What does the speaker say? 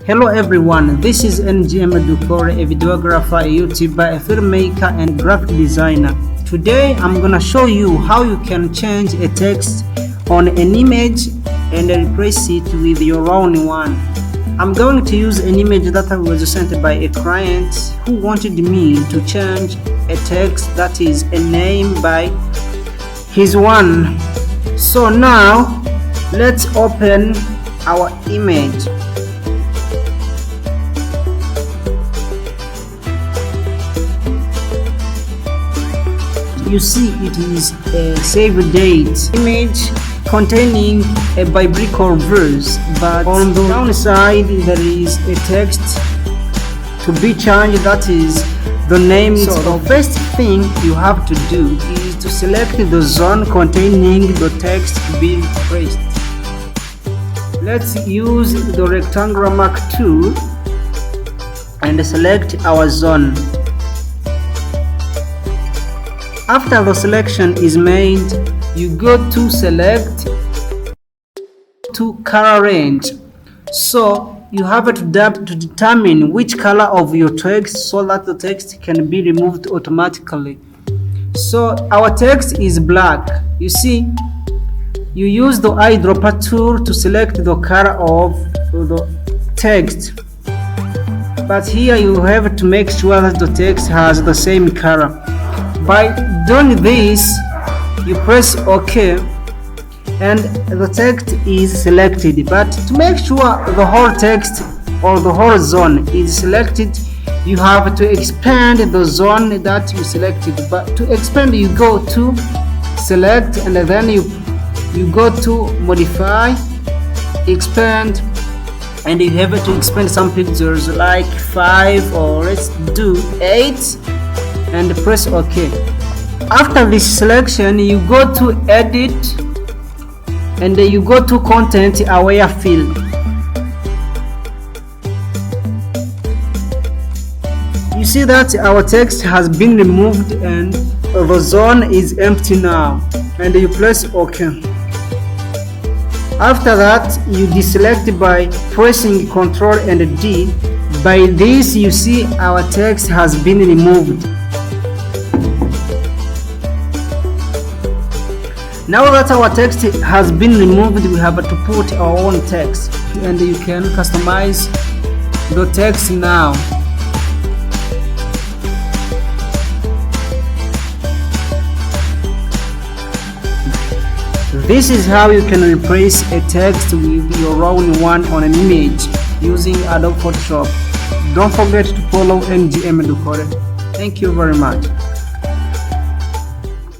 Hello everyone, this is NGM Dukore, a videographer, a YouTuber, a filmmaker and graphic designer. Today I'm gonna show you how you can change a text on an image and replace it with your own one. I'm going to use an image that was sent by a client who wanted me to change a text that is a name by his one. So now let's open our image. You see it is a save date image containing a biblical verse, but on the downside there is a text to be changed, that is the name. So the first thing you have to do is to select the zone containing the text to be replaced. Let's use the rectangular mark tool and select our zone. After the selection is made, you go to select to color range. So you have to determine which color of your text so that the text can be removed automatically. So our text is black. You see, you use the eyedropper tool to select the color of the text. But here you have to make sure that the text has the same color. By doing this, you press OK and the text is selected. But to make sure the whole text or the whole zone is selected, you have to expand the zone that you selected. But to expand, you go to select and then you go to modify, expand, and you have to expand some pictures like 5 or let's do 8 and press OK. After this selection, you go to edit and you go to content aware field. You see that our text has been removed and the zone is empty now, and you press OK. After that, you deselect by pressing Ctrl and D. By this, you see our text has been removed. Now that our text has been removed, we have to put our own text, and you can customize the text now. This is how you can replace a text with your own one on an image using Adobe Photoshop. Don't forget to follow NGM Dukore. Thank you very much.